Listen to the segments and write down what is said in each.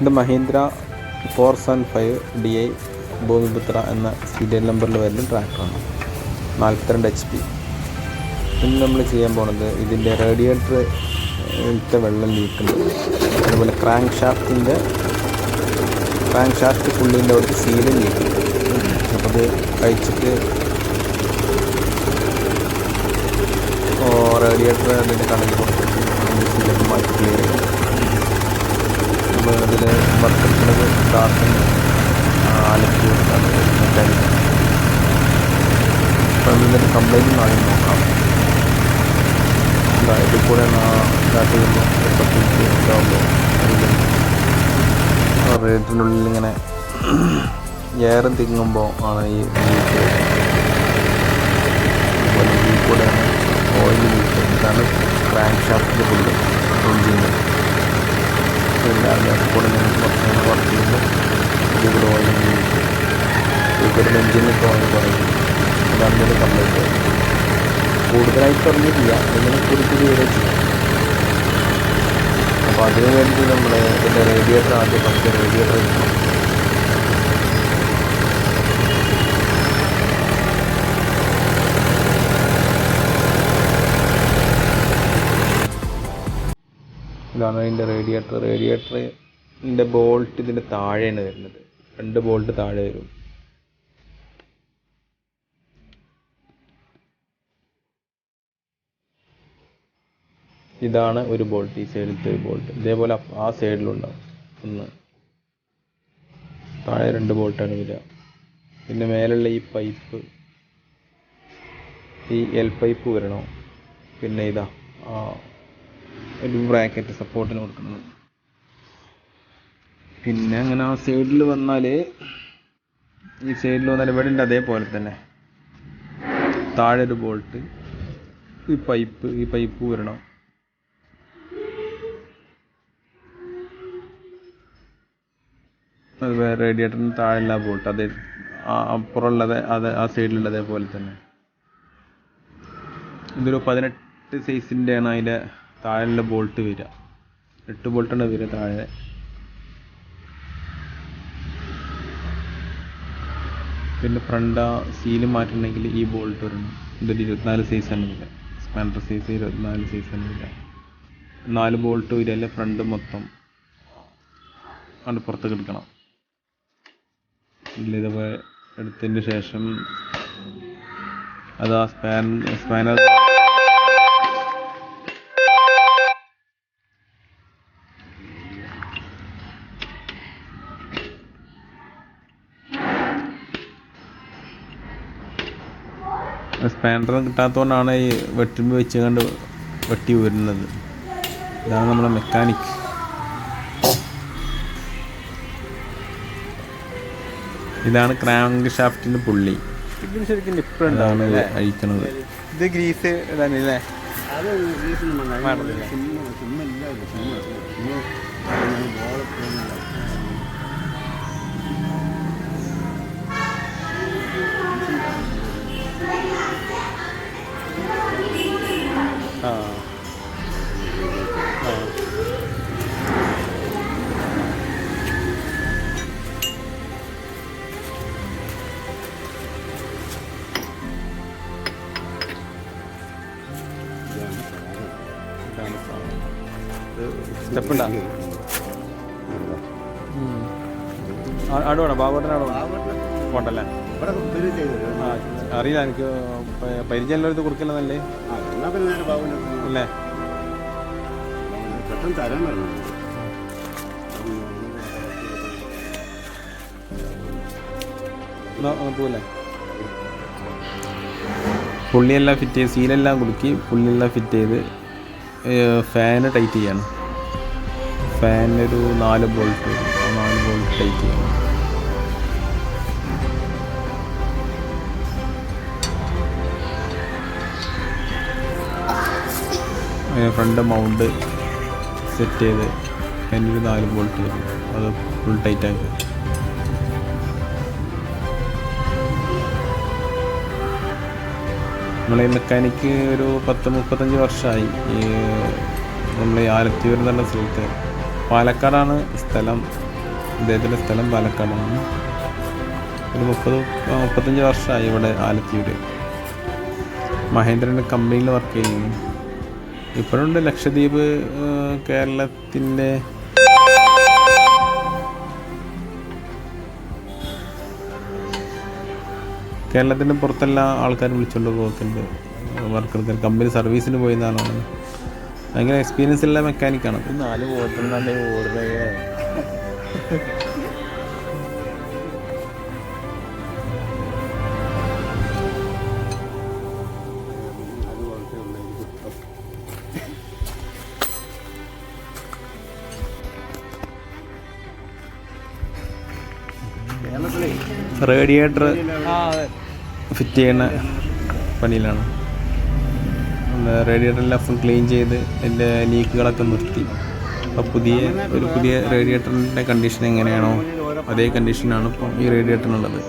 ഇത് Mahindra 475 DI Bhoomiputra എന്ന serial നമ്പറിൽ വരുന്ന ട്രാക്ടറാണ്. 42 HP. ഇന്ന് നമ്മൾ ചെയ്യാൻ പോണത് ഇതിൻ്റെ റേഡിയേറ്ററിലത്തെ വെള്ളം ലീക്കുണ്ട്. അതുപോലെ ക്രാങ്ക് ഷാഫ്റ്റ് പുള്ളിൻ്റെ അവിടുത്തെ സീലും ലീക്കുണ്ട്. അപ്പോൾ അത് കഴിച്ചിട്ട് റേഡിയേറ്റർ അതിൻ്റെ കടലിൽ കൊടുത്തിട്ട് അതിൻ്റെ സീലൊക്കെ മാറ്റി ക്ലിയർ ചെയ്യും. നമ്മൾ അതിൽ വർക്കെടുക്കുന്നത് ദാസൻ ആലത്തിയൂർ മെക്കാനിക്. അപ്പോൾ ഇതിൻ്റെ കംപ്ലൈൻറ്റ് ആദ്യം നോക്കാം. ഇതിൽ കൂടെ സ്റ്റാർട്ട് ചെയ്യുമ്പോൾ 35 ഇതാകുമ്പോൾ റേഡിയേറ്ററിനുള്ളിൽ ഇങ്ങനെ എയർ തിങ്ങുമ്പോൾ ആണ് ഈ ലീക്ക്. അതുപോലെ ഇതിൽ കൂടെയാണ് ഓയിൽ ലീക്ക്. ഇതാണ് ക്രാങ്ക് ഷാഫ്റ്റിൻ്റെ പുള്ളി എഞ്ചിന്. അതിൽ കൂടെ കുറച്ച് വർക്ക് ചെയ്യുമ്പോൾ ഇതിൽ കൂടെ ഓയിൽ ലീക്ക്. ഇതിൽ എഞ്ചിനൊക്കെ ഓയിൽ കുറയും. അതാണ് ഇതിൻ്റെ കംപ്ലൈൻറ്റ്. കൂടുതലായിട്ട് പറഞ്ഞിട്ടില്ല, ഇങ്ങനെ കുറിച്ച് വരെ ചെയ്യാം. അപ്പോൾ അതിനു വേണ്ടി നമ്മൾ ഇതിൻ്റെ റേഡിയേറ്റർ ആദ്യം ഫസ്റ്റ് റേഡിയേറ്റർ വെക്കണം. ഇതാണ് അതിൻ്റെ റേഡിയേറ്ററിൻ്റെ ബോൾട്ട് ഇതിൻ്റെ താഴെയാണ് വരുന്നത്. 2 ബോൾട്ട് താഴെ വരും. ഇതാണ് ഒരു ബോൾട്ട്, ഈ സൈഡിലത്തെ ഒരു ബോൾട്ട്. ഇതേപോലെ ആ സൈഡിലുണ്ടാവും ഒന്ന്. താഴെ 2 ബോൾട്ടാണ് വരിക. പിന്നെ മേലുള്ള ഈ പൈപ്പ്, ഈ എൽ പൈപ്പ് വരണം. പിന്നെ ഇതാ ഒരു ബ്രാക്കറ്റ് സപ്പോർട്ടിന് കൊടുക്കുന്നത്. പിന്നെ അങ്ങനെ ആ സൈഡിൽ വന്നാൽ ഈ സൈഡിൽ വന്നാൽ ഇവിടെ ഉണ്ട് അതേപോലെ തന്നെ താഴെ ഒരു ബോൾട്ട്, ഈ പൈപ്പ് വരണം. അത് റേഡിയേറ്ററിന് താഴെയുള്ള ബോൾട്ട്, അത് അപ്പുറമുള്ളത് ആ സൈഡിലുള്ളത് പോലെ തന്നെ. ഇതൊരു 18 സൈസിൻ്റെയാണ് അതിൻ്റെ താഴെയുള്ള ബോൾട്ട് വരിക. 8 ബോൾട്ടാണ് വരിക താഴെ. പിന്നെ ഫ്രണ്ട് ആ സീല് മാറ്റണമെങ്കിൽ ഈ ബോൾട്ട് വരണം. ഇതൊരു 24 സൈസാണ് വരിക. സ്പാനർ സൈസ് 24 സൈസാണ് വരിക. 4 ബോൾട്ട് വരികയല്ലേ ഫ്രണ്ട് മൊത്തം അത് പുറത്തേക്ക് എടുക്കണം. ഇതേപോലെ എടുത്തതിന് ശേഷം അത് ആ സ്പാനർ കിട്ടാത്തതുകൊണ്ടാണ് ഈ വെട്ടുമ്പോൾ വെച്ച് കണ്ട് വെട്ടി വരുന്നത്. ഇതാണ് നമ്മളെ മെക്കാനിക്. ഇതാണ് ക്രാങ്ക് ഷാഫ്റ്റിൻ്റെ പുള്ളി. ഇതിന് ശരിക്കും നിപ്പുണ്ടാണ് അഴിക്കണത്. ഇത് ഗ്രീസ് ഇടാനല്ലേ? സ്റ്റെപ്പുണ്ടാ അവിടെ വേണം, ബാബോട്ടനവിടെ പോട്ടല്ലേ? അറിയില്ല, എനിക്ക് പരിചയം ഇത് കൊടുക്കില്ലെന്നല്ലേ അല്ലേ? പോലെ പുള്ളിയെല്ലാം ഫിറ്റ് ചെയ്ത് സീലെല്ലാം കുടുക്കി പുള്ളിയെല്ലാം ഫിറ്റ് ചെയ്ത് ഫാന് ടൈറ്റ് ചെയ്യണം. ഫാനൊരു 4 ബോൾട്ട് വരും. ആ 4 ബോൾട്ട് ടൈറ്റ് ചെയ്യണം. ഫ്രണ്ട് മൗണ്ട് സെറ്റ് ചെയ്ത് അതിനൊരു 4 ബോൾട്ട് വരും. അത് ഫുൾ ടൈറ്റ് ആക്കുക. നമ്മളെ മെക്കാനിക്ക് ഒരു 10-35 വർഷമായി. ഈ നമ്മൾ ഈ ആലത്തിയൂർ എന്നുള്ള സ്ഥലത്ത്, പാലക്കാടാണ് സ്ഥലം. അദ്ദേഹത്തിൻ്റെ സ്ഥലം പാലക്കാടാണ്. ഒരു 35 വർഷമായി ഇവിടെ ആലത്തിയൂർ. മഹേന്ദ്രൻ്റെ കമ്പനിയിൽ വർക്ക് ചെയ്യുന്നു. ഇപ്പോഴുണ്ട്. ലക്ഷദ്വീപ് കേരളത്തിൻ്റെ പുറത്തെല്ലാം ആൾക്കാർ വിളിച്ചുകൊണ്ട് പോകത്തുണ്ട് വർക്ക് എടുക്കാൻ. കമ്പനി സർവീസിന് പോയിരുന്ന ആളാണ്. ഭയങ്കര എക്സ്പീരിയൻസ് ഉള്ള മെക്കാനിക്കാണ്. 4 ബോട്ടിൽ ഓടുന്നത്. റേഡിയേറ്റർ ഫിറ്റ് ചെയ്യുന്ന പണിയിലാണ്. റേഡിയേറ്ററെല്ലാം ഫുൾ ക്ലീൻ ചെയ്ത് അതിൻ്റെ ലീക്കുകളൊക്കെ നിർത്തി. അപ്പോൾ പുതിയ റേഡിയേറ്ററിൻ്റെ കണ്ടീഷൻ എങ്ങനെയാണോ അതേ കണ്ടീഷനാണ് ഇപ്പം ഈ റേഡിയേറ്ററിനുള്ളത്.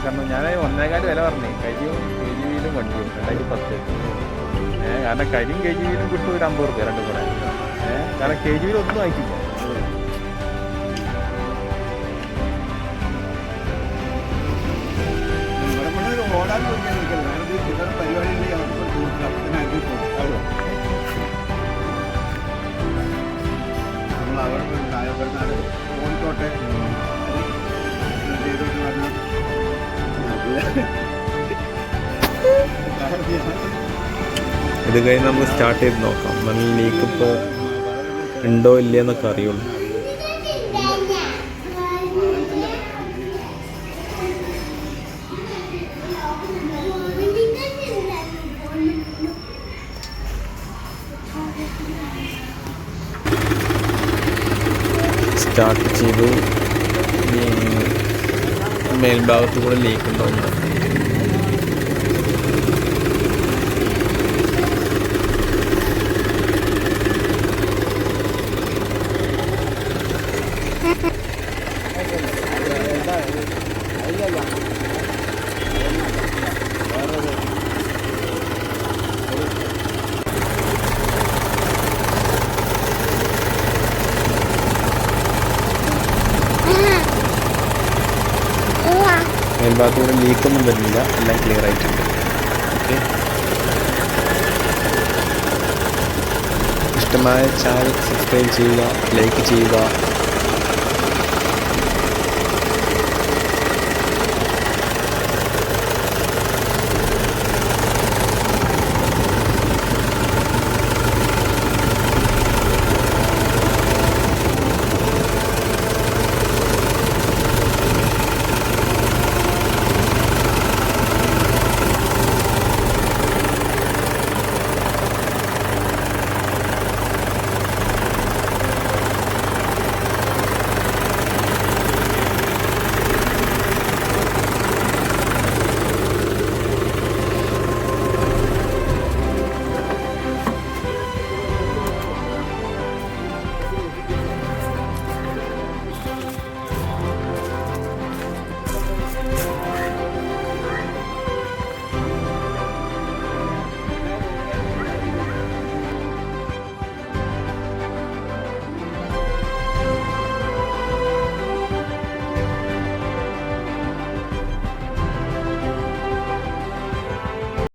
കാരണം ഞാൻ 1.25 വില പറഞ്ഞു. കരിയും KGV-യിലും വണ്ടിയും 2010. കാരണം കരിയും KGV-യിലും കിട്ടും ഒരു 50 രൂപ രണ്ടും കൂടെ. കാരണം KGV-യിൽ ഒന്നും ആയിട്ടില്ല. ഇത് കഴിഞ്ഞ് നമുക്ക് സ്റ്റാർട്ട് ചെയ്ത് നോക്കാം. നല്ല ലീക്ക് ഇപ്പോൾ ഉണ്ടോ ഇല്ലയെന്നൊക്കെ അറിയുള്ളൂ. സ്റ്റാർട്ട് ചെയ്തു. മേൽഭാഗത്ത് കൂടെ ലീക്ക് ഉണ്ടാവുന്നു. മേൽഭാഗത്തൂടെ ലീക്കൊന്നും വരുന്നില്ല. എല്ലാം ക്ലിയർ ആയിട്ടുണ്ട്. ഓക്കെ, ഇഷ്ടമായ ചാനൽ സബ്സ്ക്രൈബ് ചെയ്യുക, ലൈക്ക് ചെയ്യുക.